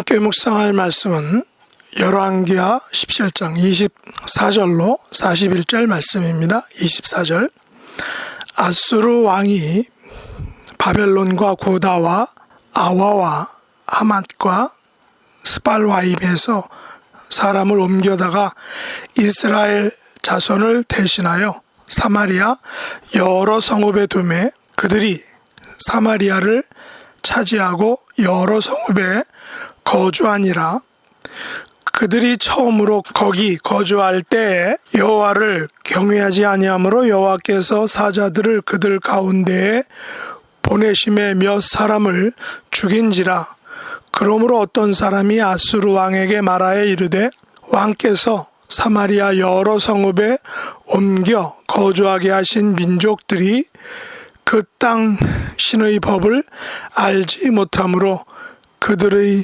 함께 묵상할 말씀은 열왕기하 17장 24절로 41절 말씀입니다. 24절 아수르 왕이 바벨론과 구다와 아와와 하맛과 스발와임에서 사람을 옮겨다가 이스라엘 자손을 대신하여 사마리아 여러 성읍에 두매 그들이 사마리아를 차지하고 여러 성읍에 거주하니라. 그들이 처음으로 거기 거주할 때에 여호와를 경외하지 아니하므로 여호와께서 사자들을 그들 가운데에 보내심에 몇 사람을 죽인지라. 그러므로 어떤 사람이 아수르 왕에게 말하여 이르되 왕께서 사마리아 여러 성읍에 옮겨 거주하게 하신 민족들이 그 땅 신의 법을 알지 못하므로 그들의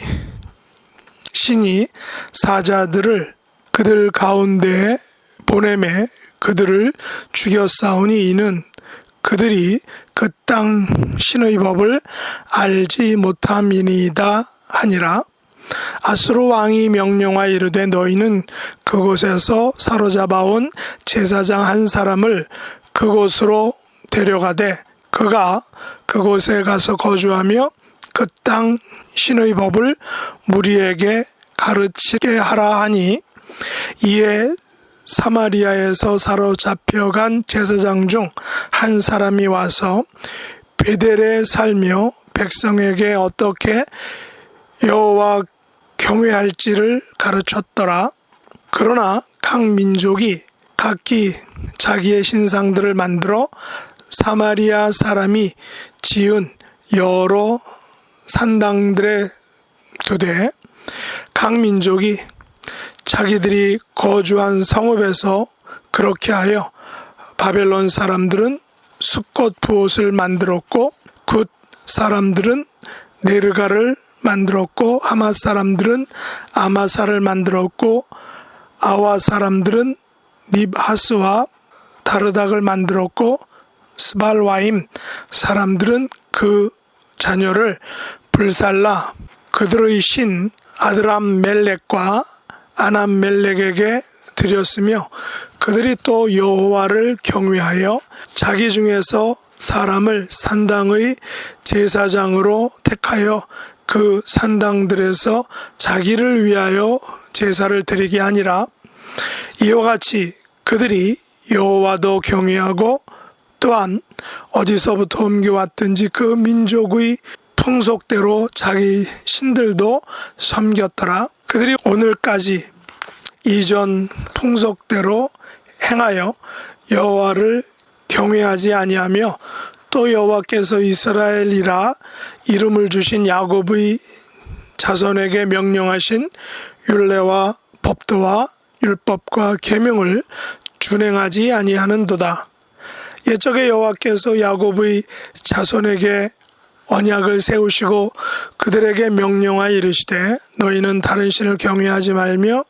신이 사자들을 그들 가운데에 보내매 그들을 죽였사오니 이는 그들이 그 땅 신의 법을 알지 못함이니이다 하니라. 아수르 왕이 명령하여 이르되 너희는 그곳에서 사로잡아온 제사장 한 사람을 그곳으로 데려가되 그가 그곳에 가서 거주하며 그 땅 신의 법을 무리에게 가르치게 하라 하니 이에 사마리아에서 사로잡혀간 제사장 중 한 사람이 와서 베델에 살며 백성에게 어떻게 여호와 경외할지를 가르쳤더라. 그러나 각 민족이 각기 자기의 신상들을 만들어 사마리아 사람이 지은 여러 산당들에 두되 각 민족이 자기들이 거주한 성읍에서 그렇게 하여 바벨론 사람들은 숫꽃 부옷을 만들었고 굿 사람들은 네르가를 만들었고 하맛 사람들은 아마사를 만들었고 아와 사람들은 닙하스와 다르닥을 만들었고 스발와임 사람들은 그 자녀를 불살라 그들의 신 아드람 멜렉과 아남 멜렉에게 드렸으며 그들이 또 여호와를 경외하여 자기 중에서 사람을 산당의 제사장으로 택하여 그 산당들에서 자기를 위하여 제사를 드리게 하니라. 이와 같이 그들이 여호와도 경외하고 또한 어디서부터 옮겨왔든지 그 민족의 풍속대로 자기 신들도 섬겼더라. 그들이 오늘까지 이전 풍속대로 행하여 여호와를 경외하지 아니하며 또 여호와께서 이스라엘이라 이름을 주신 야곱의 자손에게 명령하신 율례와 법도와 율법과 계명을 준행하지 아니하는도다. 옛적에 여호와께서 야곱의 자손에게 언약을 세우시고 그들에게 명령하여 이르시되 너희는 다른 신을 경외하지 말며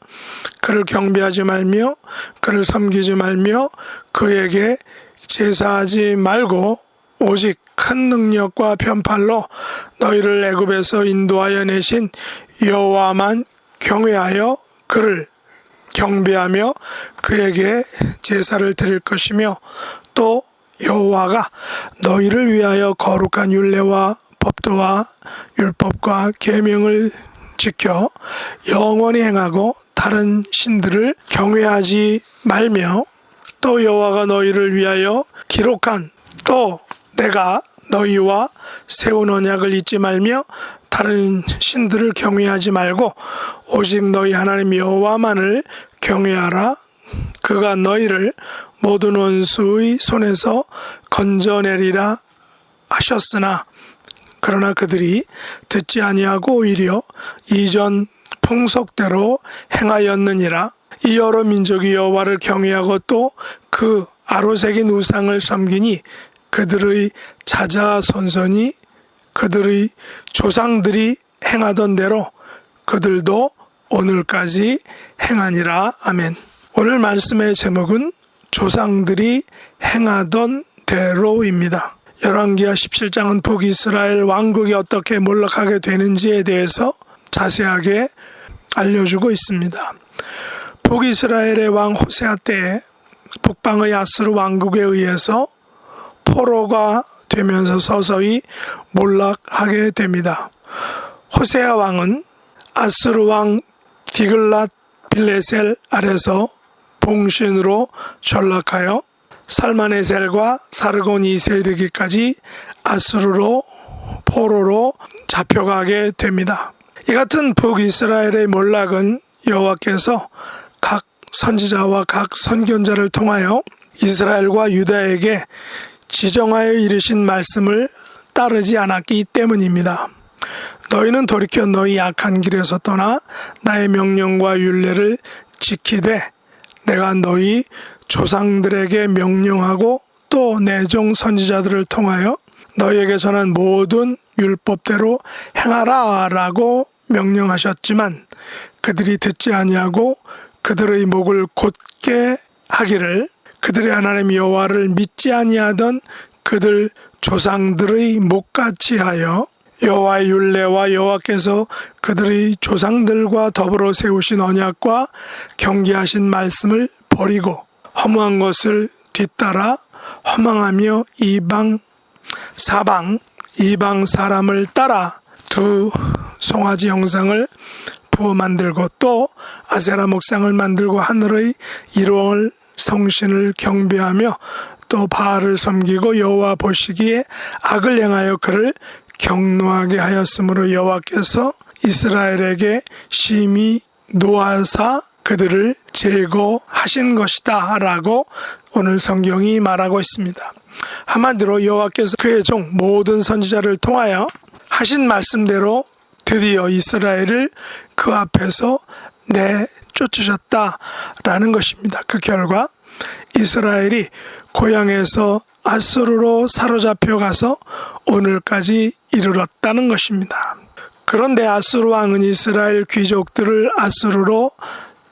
그를 경배하지 말며 그를 섬기지 말며 그에게 제사하지 말고 오직 큰 능력과 편팔로 너희를 애굽에서 인도하여 내신 여호와만 경외하여 그를 경배하며 그에게 제사를 드릴 것이며 또 여호와가 너희를 위하여 거룩한 율례와 법도와 율법과 계명을 지켜 영원히 행하고 다른 신들을 경외하지 말며 또 여호와가 너희를 위하여 기록한 또 내가 너희와 세운 언약을 잊지 말며 다른 신들을 경외하지 말고 오직 너희 하나님 여호와만을 경외하라. 그가 너희를 모든 원수의 손에서 건져내리라 하셨으나 그러나 그들이 듣지 아니하고 오히려 이전 풍속대로 행하였느니라. 이 여러 민족이 여호와를 경외하고 또 그 아로새긴 우상을 섬기니 그들의 자자손손이 그들의 조상들이 행하던 대로 그들도 오늘까지 행하니라. 아멘. 오늘 말씀의 제목은 조상들이 행하던 대로입니다. 열왕기하 17장은 북이스라엘 왕국이 어떻게 몰락하게 되는지에 대해서 자세하게 알려주고 있습니다. 북이스라엘의 왕 호세아 때에 북방의 아수르 왕국에 의해서 포로가 되면서 서서히 몰락하게 됩니다. 호세아 왕은 아수르 왕 디글랏 빌레셀 아래서 봉신으로 전락하여 살마네셀과 사르곤 2세 이르기까지 아수르로 포로로 잡혀가게 됩니다. 이 같은 북이스라엘의 몰락은 여호와께서 각 선지자와 각 선견자를 통하여 이스라엘과 유다에게 지정하여 이르신 말씀을 따르지 않았기 때문입니다. 너희는 돌이켜 너희 악한 길에서 떠나 나의 명령과 율례를 지키되 내가 너희 조상들에게 명령하고 또 내 종 선지자들을 통하여 너희에게 전한 모든 율법대로 행하라 라고 명령하셨지만 그들이 듣지 아니하고 그들의 목을 곧게 하기를 그들의 하나님 여호와를 믿지 아니하던 그들 조상들의 목같이 하여 여호와의 율례와 여호와께서 그들의 조상들과 더불어 세우신 언약과 경계하신 말씀을 버리고 허무한 것을 뒤따라 허망하며 이방 사람을 따라 두 송아지 형상을 부어 만들고 또 아세라 목상을 만들고 하늘의 일월 성신을 경배하며 또 바알을 섬기고 여호와 보시기에 악을 행하여 그를 경노하게 하였으므로 여호와께서 이스라엘에게 심히 노하사 그들을 제거하신 것이다 라고 오늘 성경이 말하고 있습니다. 한마디로 여호와께서 그의 종 모든 선지자를 통하여 하신 말씀대로 드디어 이스라엘을 그 앞에서 내쫓으셨다라는 것입니다. 그 결과 이스라엘이 고향에서 아수르로 사로잡혀 가서 오늘까지 이르렀다는 것입니다. 그런데 아수르 왕은 이스라엘 귀족들을 아수르로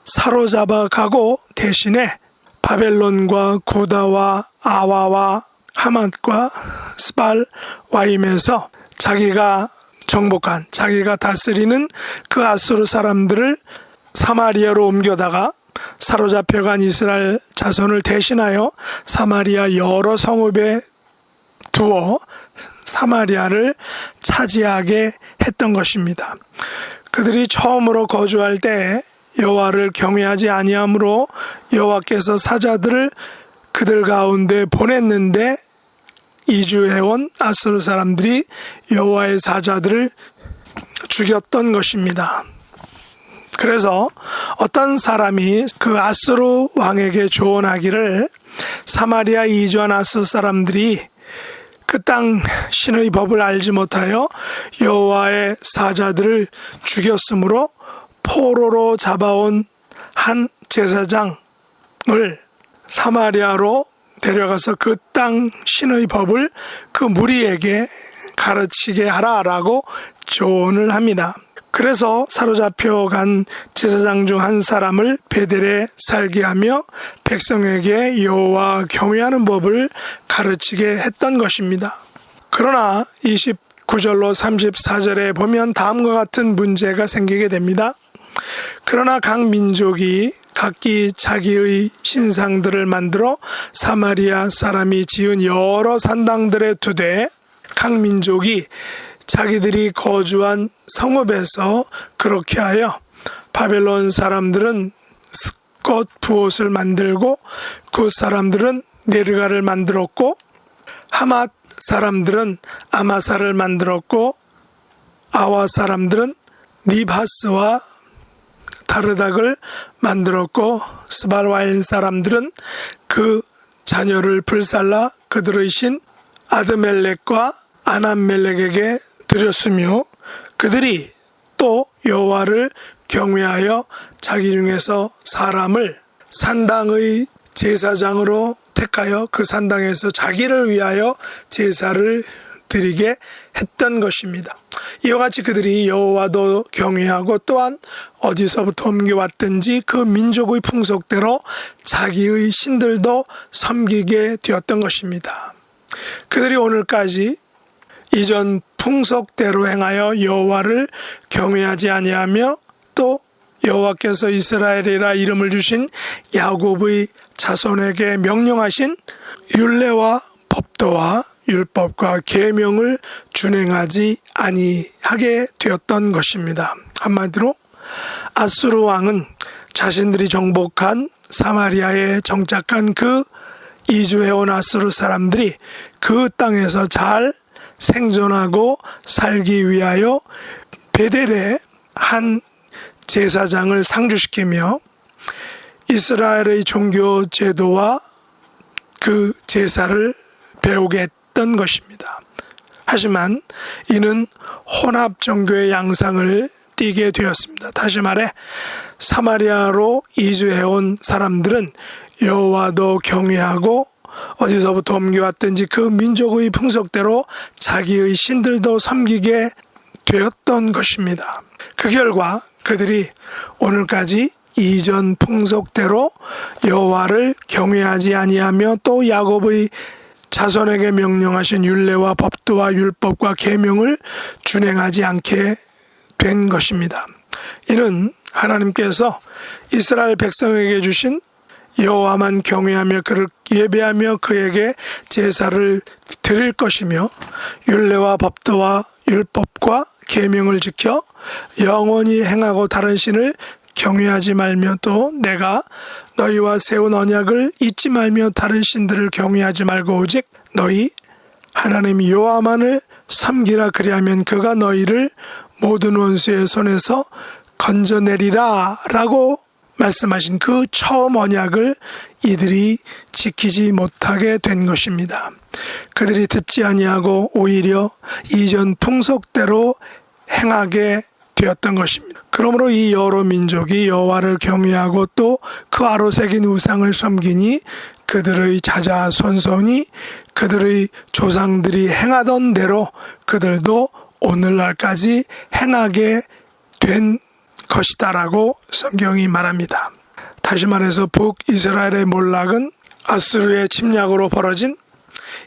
사로잡아 가고 대신에 바벨론과 구다와 아와와 하맛과 스발 와임에서 자기가 정복한 자기가 다스리는 그 아수르 사람들을 사마리아로 옮겨다가 사로잡혀간 이스라엘 자손을 대신하여 사마리아 여러 성읍에 두어 사마리아를 차지하게 했던 것입니다. 그들이 처음으로 거주할 때 여호와를 경외하지 아니하므로 여호와께서 사자들을 그들 가운데 보냈는데 이주해온 아수르 사람들이 여호와의 사자들을 죽였던 것입니다. 그래서 어떤 사람이 그 아수르 왕에게 조언하기를 사마리아 이주한 아수르 사람들이 그 땅 신의 법을 알지 못하여 여호와의 사자들을 죽였으므로 포로로 잡아온 한 제사장을 사마리아로 데려가서 그 땅 신의 법을 그 무리에게 가르치게 하라라고 조언을 합니다. 그래서 사로잡혀간 제사장 중 한 사람을 베델에 살게 하며 백성에게 여호와 경외하는 법을 가르치게 했던 것입니다. 그러나 29절로 34절에 보면 다음과 같은 문제가 생기게 됩니다. 그러나 각 민족이 각기 자기의 신상들을 만들어 사마리아 사람이 지은 여러 산당들에 두되 각 민족이 자기들이 거주한 성읍에서 그렇게 하여 바벨론 사람들은 스꽃 부옷을 만들고 굿 사람들은 네르가를 만들었고 하맛 사람들은 아마사를 만들었고 아와 사람들은 니바스와 다르닥을 만들었고 스발와인 사람들은 그 자녀를 불살라 그들의 신 아드멜렉과 아남멜렉에게 드렸으며 그들이 또 여호와를 경외하여 자기 중에서 사람을 산당의 제사장으로 택하여 그 산당에서 자기를 위하여 제사를 드리게 했던 것입니다. 이와 같이 그들이 여호와도 경외하고 또한 어디서부터 옮겨왔든지 그 민족의 풍속대로 자기의 신들도 섬기게 되었던 것입니다. 그들이 오늘까지 이전 풍속대로 행하여 여호와를 경외하지 아니하며 또 여호와께서 이스라엘이라 이름을 주신 야곱의 자손에게 명령하신 율례와 법도와 율법과 계명을 준행하지 아니하게 되었던 것입니다. 한마디로 아수르 왕은 자신들이 정복한 사마리아에 정착한 그 이주해온 아수르 사람들이 그 땅에서 잘 생존하고 살기 위하여 베델에 한 제사장을 상주시키며 이스라엘의 종교 제도와 그 제사를 배우게 했던 것입니다. 하지만 이는 혼합 종교의 양상을 띠게 되었습니다. 다시 말해 사마리아로 이주해온 사람들은 여호와도 경외하고 어디서부터 옮겨왔든지 그 민족의 풍속대로 자기의 신들도 섬기게 되었던 것입니다. 그 결과 그들이 오늘까지 이전 풍속대로 여호와를 경외하지 아니하며 또 야곱의 자손에게 명령하신 율례와 법도와 율법과 계명을 준행하지 않게 된 것입니다. 이는 하나님께서 이스라엘 백성에게 주신 여호와만 경외하며 그를 예배하며 그에게 제사를 드릴 것이며 율례와 법도와 율법과 계명을 지켜 영원히 행하고 다른 신을 경외하지 말며 또 내가 너희와 세운 언약을 잊지 말며 다른 신들을 경외하지 말고 오직 너희 하나님 여호와만을 섬기라. 그리하면 그가 너희를 모든 원수의 손에서 건져내리라 라고 말씀하신 그 처음 언약을 이들이 지키지 못하게 된 것입니다. 그들이 듣지 아니하고 오히려 이전 풍속대로 행하게 되었던 것입니다. 그러므로 이 여러 민족이 여호와를 경외하고 또 그 아로 새긴 우상을 섬기니 그들의 자자손손이 그들의 조상들이 행하던 대로 그들도 오늘날까지 행하게 된 것이다라고 성경이 말합니다. 다시 말해서 북이스라엘의 몰락은 아수르의 침략으로 벌어진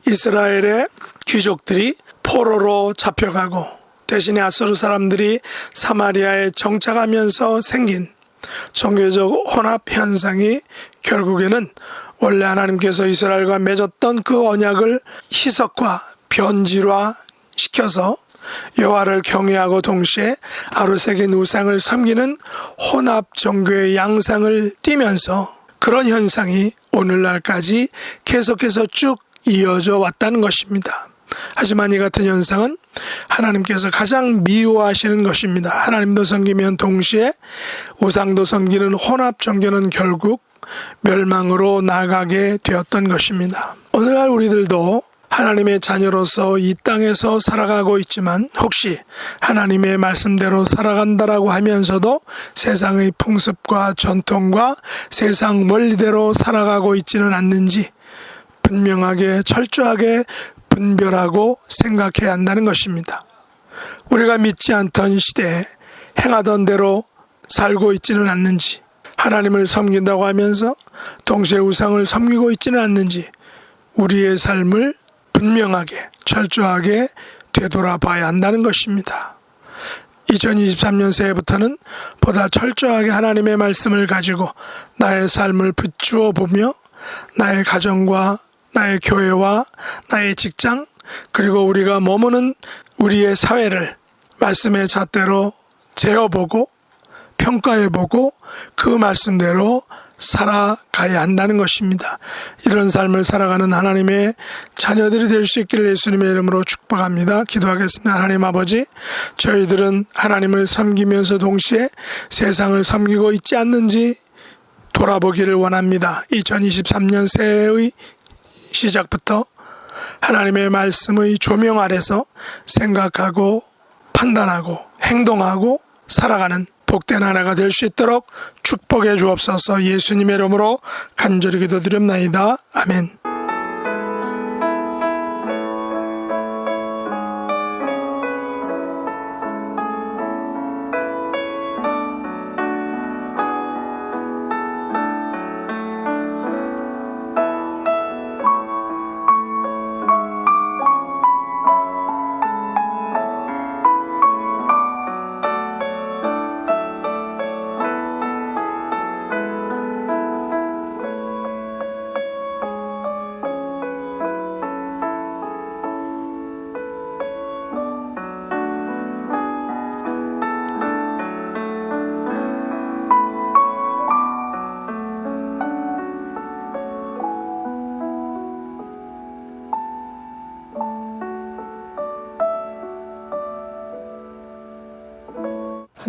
이스라엘의 귀족들이 포로로 잡혀가고 대신에 아수르 사람들이 사마리아에 정착하면서 생긴 종교적 혼합 현상이 결국에는 원래 하나님께서 이스라엘과 맺었던 그 언약을 희석과 변질화 시켜서 여호와를 경외하고 동시에 아로새긴 우상을 섬기는 혼합 종교의 양상을 띠면서 그런 현상이 오늘날까지 계속해서 쭉 이어져 왔다는 것입니다. 하지만 이 같은 현상은 하나님께서 가장 미워하시는 것입니다. 하나님도 섬기면 동시에 우상도 섬기는 혼합 종교는 결국 멸망으로 나가게 되었던 것입니다. 오늘날 우리들도 하나님의 자녀로서 이 땅에서 살아가고 있지만 혹시 하나님의 말씀대로 살아간다라고 하면서도 세상의 풍습과 전통과 세상 원리대로 살아가고 있지는 않는지 분명하게 철저하게 분별하고 생각해야 한다는 것입니다. 우리가 믿지 않던 시대에 행하던 대로 살고 있지는 않는지, 하나님을 섬긴다고 하면서 동시에 우상을 섬기고 있지는 않는지 우리의 삶을 분명하게 철저하게 되돌아봐야 한다는 것입니다. 2023년 새해부터는 보다 철저하게 하나님의 말씀을 가지고 나의 삶을 비추어 보며 나의 가정과 나의 교회와 나의 직장 그리고 우리가 머무는 우리의 사회를 말씀의 잣대로 재어보고 평가해보고 그 말씀대로 살아가야 한다는 것입니다. 이런 삶을 살아가는 하나님의 자녀들이 될 수 있기를 예수님의 이름으로 축복합니다. 기도하겠습니다. 하나님 아버지, 저희들은 하나님을 섬기면서 동시에 세상을 섬기고 있지 않는지 돌아보기를 원합니다. 2023년 새해의 시작부터 하나님의 말씀의 조명 아래서 생각하고 판단하고 행동하고 살아가는 복된 한 해가 될 수 있도록 축복해 주옵소서. 예수님의 이름으로 간절히 기도드립나이다. 아멘.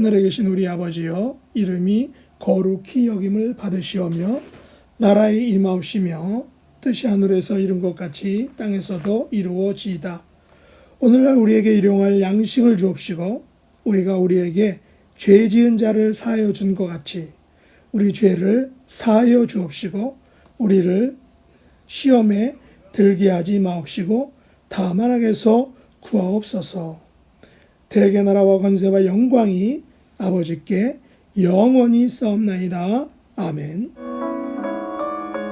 하늘에 계신 우리 아버지여, 이름이 거룩히 여김을 받으시오며 나라의 임하옵시며 뜻이 하늘에서 이룬 것 같이 땅에서도 이루어지이다. 오늘날 우리에게 일용할 양식을 주옵시고 우리가 우리에게 죄 지은 자를 사하여 준 것 같이 우리 죄를 사하여 주옵시고 우리를 시험에 들게 하지 마옵시고 다만 악에서 구하옵소서. 대개 나라와 권세와 영광이 아버지께 영원히 싸움나이다. 아멘.